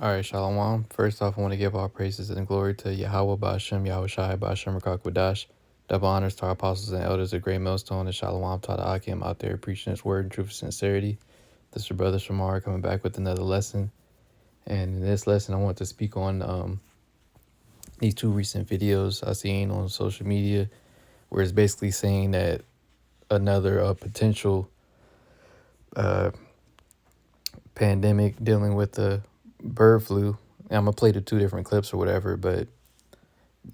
All right, Shalom. First off, I want to give all praises and glory to Yahweh Ba'ashem, Yahweh Shai, Ba'ashem Rakak Wadash. Double honors to our apostles and elders of Great Millstone and Shalom to the Akim out there preaching his word in truth and sincerity. This is your brother Shamar coming back with another lesson. And in this lesson, I want to speak on these two recent videos I seen on social media where it's basically saying that another potential pandemic dealing with the bird flu. And I'm going to play the two different clips or whatever, but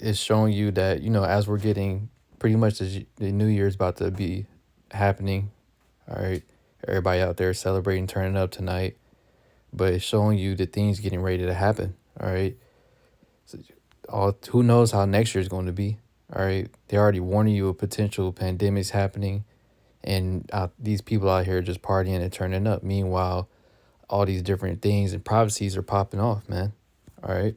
it's showing you that, as we're getting pretty much the New Year's about to be happening, all right, everybody out there celebrating, turning up tonight, but it's showing you the things getting ready to happen, all right. So who knows how next year is going to be, all right. They're already warning you of potential pandemics happening, and these people out here just partying and turning up. Meanwhile, all these different things and prophecies are popping off, man, all right.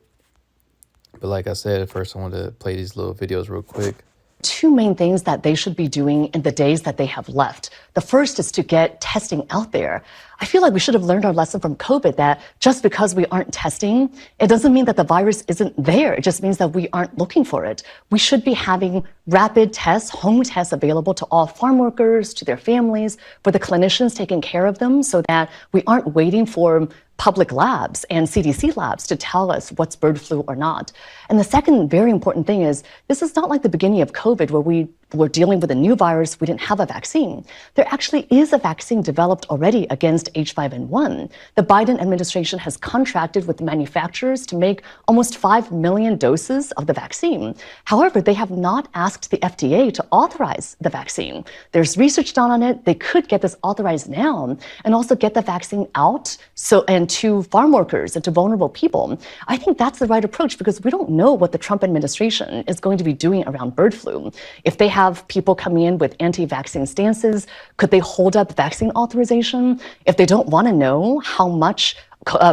But like I said, first I wanted to play these little videos real quick. Two main things that they should be doing in the days that they have left. The first is to get testing out there. I feel like we should have learned our lesson from COVID that just because we aren't testing, it doesn't mean that the virus isn't there. It just means that we aren't looking for it. We should be having rapid tests, home tests available to all farm workers, to their families, for the clinicians taking care of them so that we aren't waiting for public labs and CDC labs to tell us what's bird flu or not. And the second very important thing is this is not like the beginning of COVID where we were dealing with a new virus, we didn't have a vaccine. There actually is a vaccine developed already against H5N1. The Biden administration has contracted with the manufacturers to make almost 5 million doses of the vaccine. However, they have not asked the FDA to authorize the vaccine. There's research done on it. They could get this authorized now and also get the vaccine out and to farm workers and to vulnerable people. I think that's the right approach because we don't know what the Trump administration is going to be doing around bird flu. If they have people coming in with anti-vaccine stances, could they hold up vaccine authorization? If they don't want to know how much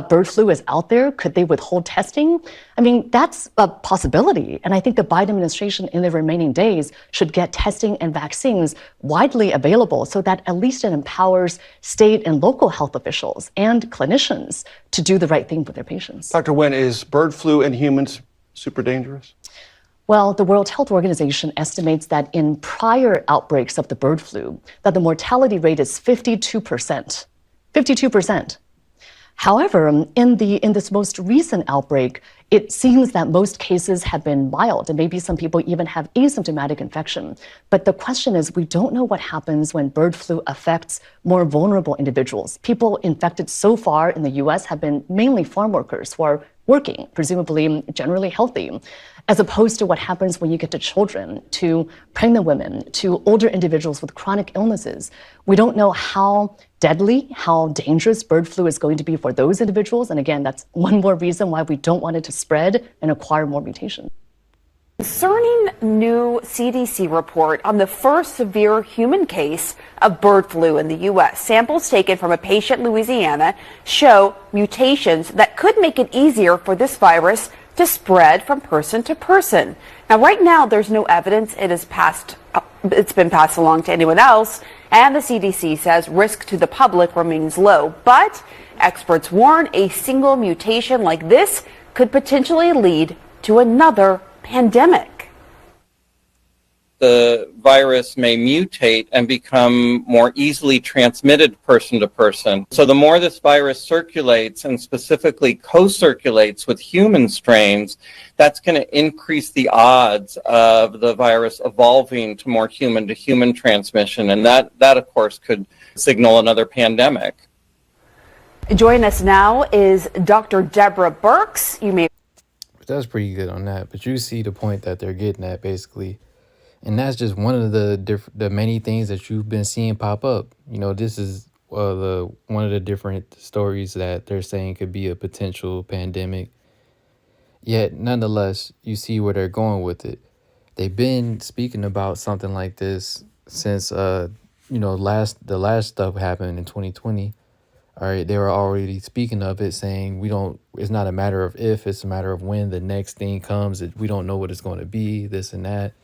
bird flu is out there, could they withhold testing? I mean, that's a possibility. And I think the Biden administration in the remaining days should get testing and vaccines widely available so that at least it empowers state and local health officials and clinicians to do the right thing for their patients. Dr. Wen, is bird flu in humans super dangerous? Well, the World Health Organization estimates that in prior outbreaks of the bird flu, that the mortality rate is 52%. 52%. However, in this most recent outbreak, it seems that most cases have been mild, and maybe some people even have asymptomatic infection. But the question is, we don't know what happens when bird flu affects more vulnerable individuals. People infected so far in the U.S. have been mainly farm workers who are working, presumably generally healthy, as opposed to what happens when you get to children, to pregnant women, to older individuals with chronic illnesses. We don't know how deadly, how dangerous bird flu is going to be for those individuals. And again, that's one more reason why we don't want it to spread and acquire more mutations. Concerning new CDC report on the first severe human case of bird flu in the U.S. Samples taken from a patient in Louisiana show mutations that could make it easier for this virus to spread from person to person. Now, right now, there's no evidence it's been passed along to anyone else, and the CDC says risk to the public remains low. But experts warn a single mutation like this could potentially lead to another pandemic. The virus may mutate and become more easily transmitted person to person. So the more this virus circulates and specifically co-circulates with human strains, that's going to increase the odds of the virus evolving to more human-to-human transmission. And that of course, could signal another pandemic. Joining us now is Dr. Deborah Birx. You may. That's pretty good on that. But you see the point that they're getting at, basically. And that's just one of the many things that you've been seeing pop up. This is one of the different stories that they're saying could be a potential pandemic. Yet, nonetheless, you see where they're going with it. They've been speaking about something like this since, the last stuff happened in 2020. All right, they were already speaking of it, saying it's not a matter of if, it's a matter of when the next thing comes. We don't know what it's going to be, this and that.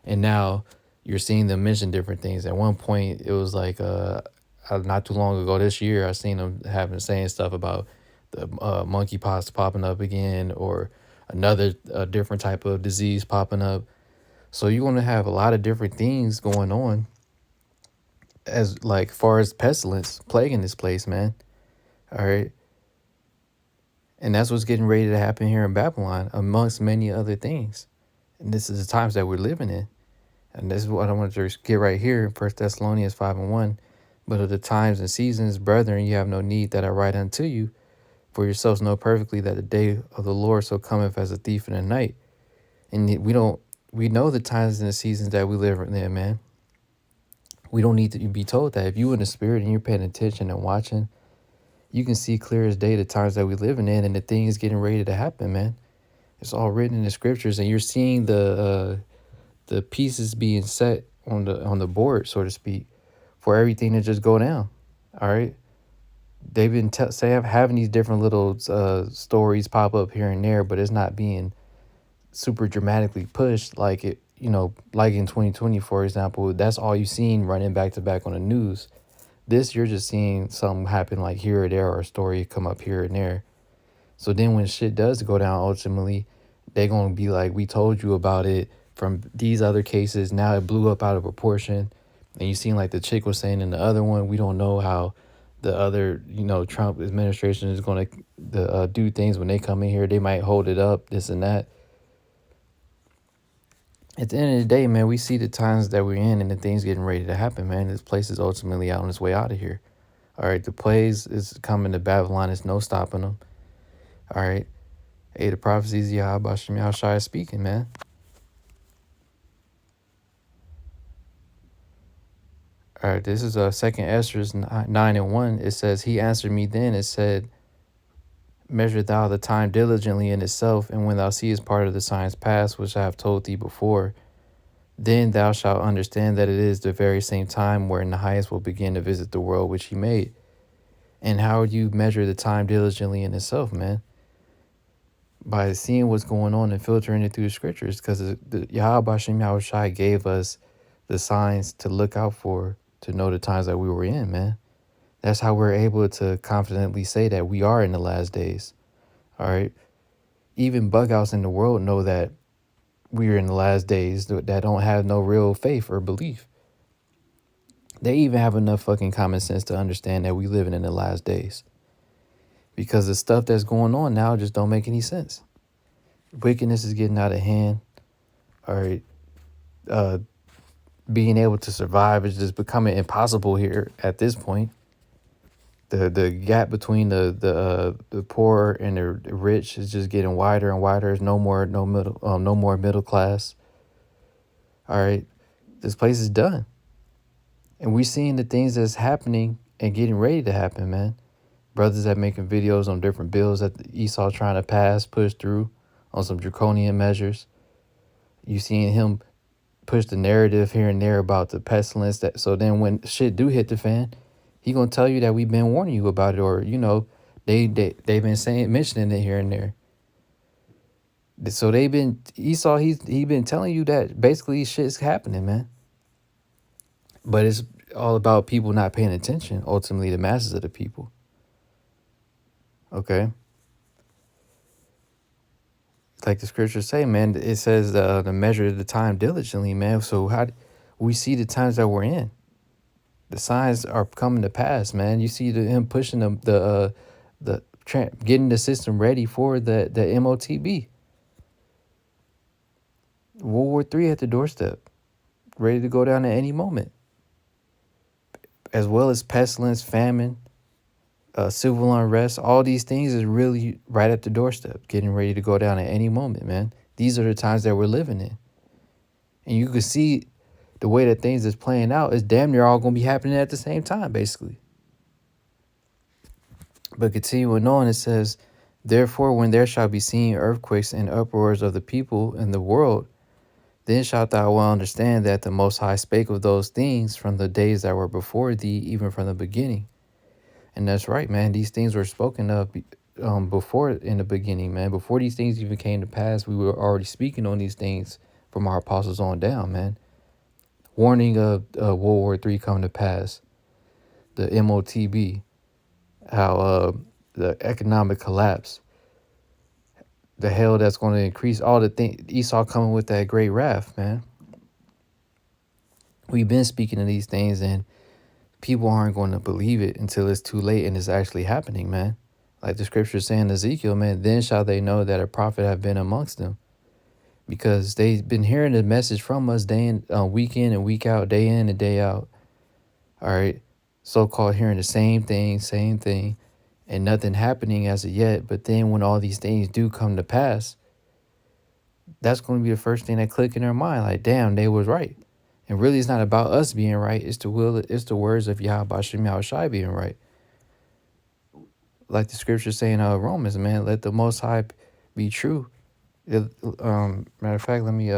And now you're seeing them mention different things. At one point, it was like not too long ago this year, I seen them saying stuff about the monkeypox popping up again, or another different type of disease popping up. So you're going to have a lot of different things going on as like far as pestilence plaguing this place, man. All right. And that's what's getting ready to happen here in Babylon, amongst many other things. And this is the times that we're living in. And this is what I want to get right here in 1 Thessalonians 5:1. But of the times and seasons, brethren, you have no need that I write unto you, for yourselves know perfectly that the day of the Lord so cometh as a thief in the night. And we know the times and the seasons that we live in, man. We don't need to be told that. If you in the spirit and you're paying attention and watching, you can see clear as day the times that we living in and the things getting ready to happen, man. It's all written in the scriptures, and you're seeing the pieces being set on the board, so to speak, for everything to just go down. All right. They've been having these different little stories pop up here and there, but it's not being super dramatically pushed like it, like in 2020, for example. That's all you've seen running back to back on the news. This, you're just seeing something happen like here or there, or a story come up here and there. So then when shit does go down, ultimately, they're going to be like, we told you about it from these other cases. Now it blew up out of proportion. And you seen like the chick was saying in the other one, we don't know how the other, Trump administration is going to do things when they come in here. They might hold it up, this and that. At the end of the day, man, we see the times that we're in and the things getting ready to happen, man. This place is ultimately out on its way out of here. All right, the plagues is coming to Babylon. There's no stopping them. All right. Hey, the prophecies of Yahweh Hashem Yahushua is speaking, man. All right, this is 2nd Esther 9:1. It says, he answered me then, it said, measure thou the time diligently in itself, and when thou seest part of the signs past, which I have told thee before, then thou shalt understand that it is the very same time wherein the highest will begin to visit the world which he made. And how would you measure the time diligently in itself, man? By seeing what's going on and filtering it through the scriptures, because the Yahweh Hashem Yahushua gave us the signs to look out for, to know the times that we were in, man. That's how we're able to confidently say that we are in the last days. All right. Even bug outs in the world know that we're in the last days, that don't have no real faith or belief. They even have enough fucking common sense to understand that we living in the last days. Because the stuff that's going on now just don't make any sense. Wickedness is getting out of hand. All right. Being able to survive is just becoming impossible here at this point. The gap between the poor and the rich is just getting wider and wider. There's no more middle class. All right, this place is done, and we're seeing the things that's happening and getting ready to happen, man. Brothers that making videos on different bills that Esau trying to push through on some draconian measures. You seeing him push the narrative here and there about the pestilence. So then when shit do hit the fan, he gonna tell you that we've been warning you about it, or they've been mentioning it here and there. So Esau, he been telling you that basically shit's happening, man. But it's all about people not paying attention. Ultimately, the masses of the people. Okay. Like the scriptures say, man, it says to measure the time diligently, man. So how we see the times that we're in? The signs are coming to pass, man. You see him pushing getting the system ready for the MOTB. World War III at the doorstep, ready to go down at any moment. As well as pestilence, famine, civil unrest, all these things is really right at the doorstep, getting ready to go down at any moment, man. These are the times that we're living in. And you can see the way that things is playing out is damn near all going to be happening at the same time, basically. But continuing on, it says, therefore, when there shall be seen earthquakes and uproars of the people in the world, then shalt thou well understand that the Most High spake of those things from the days that were before thee, even from the beginning. And that's right, man. These things were spoken of before in the beginning, man. Before these things even came to pass, we were already speaking on these things from our apostles on down, man. Warning of World War III coming to pass, the MOTB, how the economic collapse, the hell that's going to increase, all the things, Esau coming with that great wrath, man. We've been speaking of these things, and people aren't going to believe it until it's too late and it's actually happening, man. Like the scripture saying in Ezekiel, man, then shall they know that a prophet have been amongst them. Because they've been hearing the message from us week in and week out, day in and day out. All right. So-called hearing the same thing, and nothing happening as of yet. But then when all these things do come to pass, that's going to be the first thing that click in their mind. Like, damn, they was right. And really, it's not about us being right. It's the words of Yahweh Bashem Yahushai being right. Like the scripture saying, Romans, man, let the Most High be true. Matter of fact, let me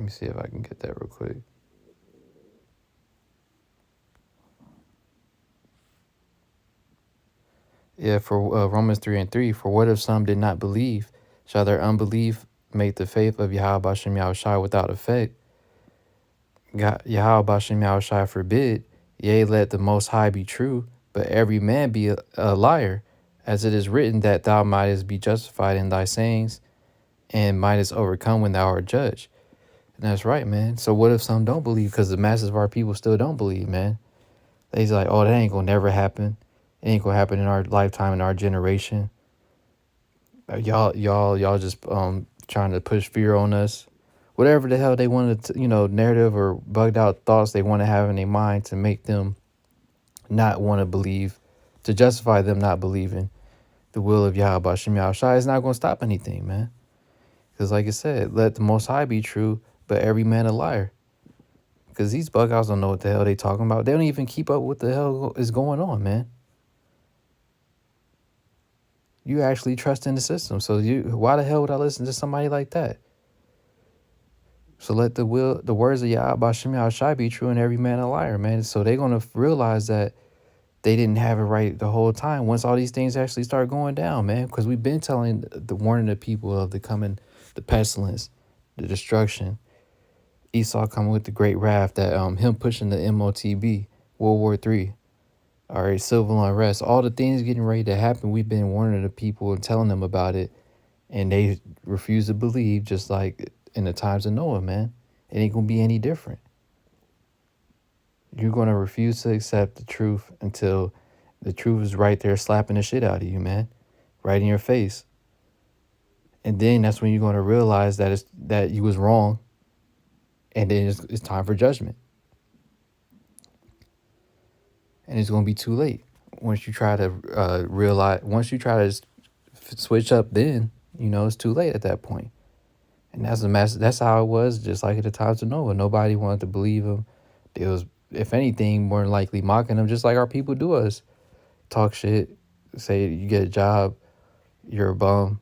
see if I can get that real quick. Yeah, for Romans 3:3, for what if some did not believe? Shall their unbelief make the faith of Yahweh Bashem Yahushai without effect? Yahweh Bashem Yahushai forbid, yea, let the Most High be true, but every man be a liar, as it is written that thou mightest be justified in thy sayings, and mightest overcome when thou art judged. And that's right, man. So what if some don't believe? Because the masses of our people still don't believe, man. They's like, oh, that ain't gonna never happen. It ain't gonna happen in our lifetime, in our generation. Y'all just trying to push fear on us. Whatever the hell they wanted to, narrative or bugged out thoughts they want to have in their mind to make them not want to believe, to justify them not believing the will of Yahweh Bashem Yahushai is not going to stop anything, man. Because like I said, let the Most High be true, but every man a liar. Because these bug outs don't know what the hell they talking about. They don't even keep up with what the hell is going on, man. You actually trust in the system. So why the hell would I listen to somebody like that? So let the words of Yahweh Bashem Yahushai be true and every man a liar, man. So they're going to realize that they didn't have it right the whole time once all these things actually start going down, man. Because we've been warning the people of the pestilence, the destruction. Esau coming with the great wrath, that him pushing the MOTB, World War III. All right, civil unrest, all the things getting ready to happen. We've been warning the people and telling them about it, and they refuse to believe, just like in the times of Noah, man. It ain't gonna be any different. You're gonna refuse to accept the truth until the truth is right there slapping the shit out of you, man. Right in your face. And then that's when you're gonna realize that you was wrong. And then it's time for judgment. And it's gonna be too late. Once you try to switch up, then it's too late at that point. And that's how it was, just like at the times of Noah. Nobody wanted to believe him. It was, if anything, more than likely mocking him, just like our people do us. Talk shit, say you get a job, you're a bum,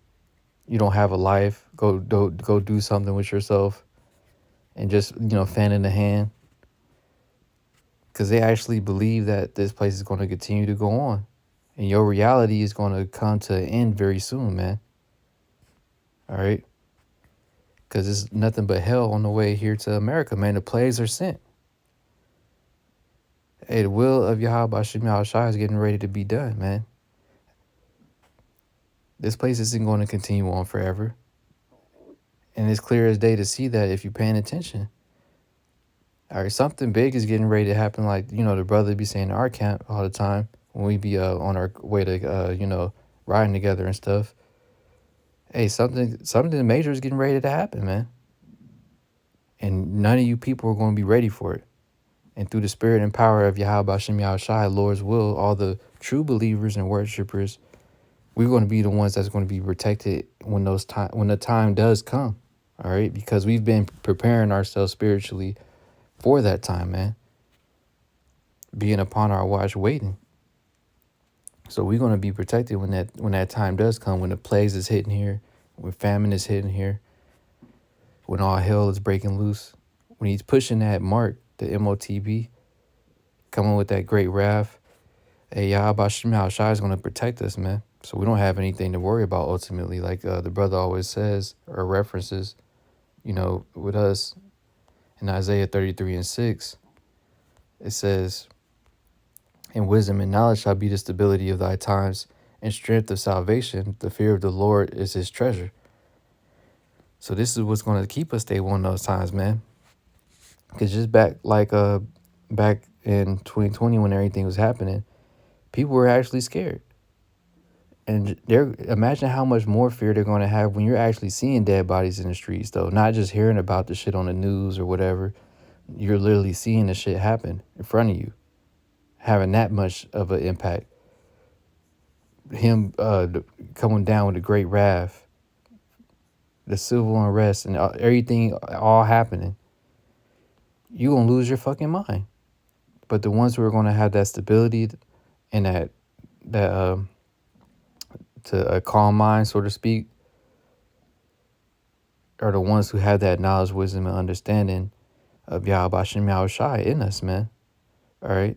you don't have a life, go do something with yourself, and just fan in the hand. Because they actually believe that this place is going to continue to go on. And your reality is going to come to an end very soon, man. All right? Because it's nothing but hell on the way here to America, man. The plagues are sent. Hey, the will of Yahweh Bashem Yahushai is getting ready to be done, man. This place isn't going to continue on forever. And it's clear as day to see that if you're paying attention. All right, something big is getting ready to happen, like, the brother be saying in our camp all the time when we be on our way to, riding together and stuff. Hey, something major is getting ready to happen, man. And none of you people are going to be ready for it. And through the spirit and power of Yahweh Bashem Yahushai, Lord's will, all the true believers and worshipers, we're going to be the ones that's going to be protected when the time does come. All right, because we've been preparing ourselves spiritually for that time, man. Being upon our watch, waiting. So we're going to be protected when that time does come, when the plagues is hitting here, when famine is hitting here, when all hell is breaking loose, when he's pushing that mark, the MOTB, coming with that great wrath. Hey, Yahweh Bashem Yahushai is going to protect us, man. So we don't have anything to worry about ultimately, like the brother always says or references, with us. In Isaiah 33:6, it says, And wisdom and knowledge shall be the stability of thy times, and strength of salvation. The fear of the Lord is his treasure. So this is what's going to keep us stable in those times, man. Because just back in 2020 when everything was happening, people were actually scared. And imagine how much more fear they're going to have when you're actually seeing dead bodies in the streets, though. Not just hearing about the shit on the news or whatever. You're literally seeing the shit happen in front of you, having that much of an impact. Him coming down with the great wrath, the civil unrest, and everything all happening. You're going to lose your fucking mind. But the ones who are going to have that stability and that to a calm mind, so to speak, are the ones who have that knowledge, wisdom, and understanding of Yahweh Shem Yahweh Shai in us, man. All right?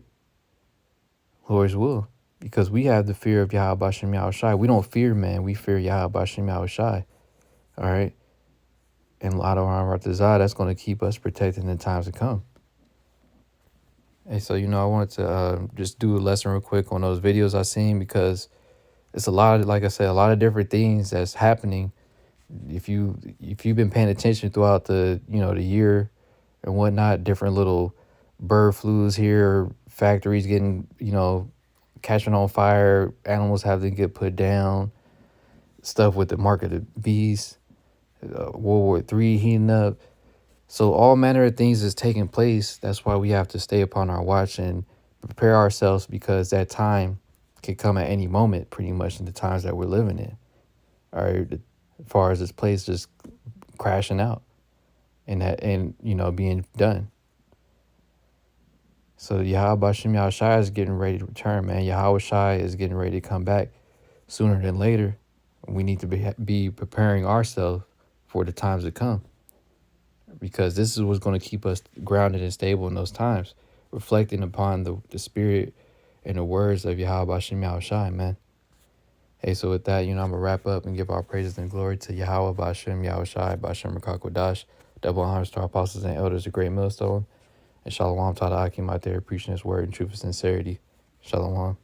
Lord's will. Because we have the fear of Yahweh Shem Yahweh Shai. We don't fear man. We fear Yahweh Shem Yahweh Shai. All right? And Ladon Ratazah, that's going to keep us protected in the times to come. And so, I wanted to just do a lesson real quick on those videos I seen, because it's a lot of, like I said, a lot of different things that's happening. If you've been paying attention throughout the the year and whatnot, different little bird flus here, factories getting catching on fire, animals having to get put down, stuff with the mark of the beast, World War III heating up. So all manner of things is taking place. That's why we have to stay upon our watch and prepare ourselves, because that time can come at any moment, pretty much, in the times that we're living in. All right, as far as this place just crashing out and being done. So Yahweh Shem Yahweh Shai is getting ready to return, man. Yahweh Shai is getting ready to come back sooner than later. We need to be preparing ourselves for the times to come, because this is what's going to keep us grounded and stable in those times, reflecting upon the spirit and the words of Yahweh Shem Yahweh Shai, man. Hey, so with that, I'm going to wrap up and give our praises and glory to Yahweh Bashem Yahweh Shai, Bashem Rakakwadash, double honors to our apostles and elders, the great millstone, and Shalom to the Akim out there preaching his word in truth and sincerity. Shalom.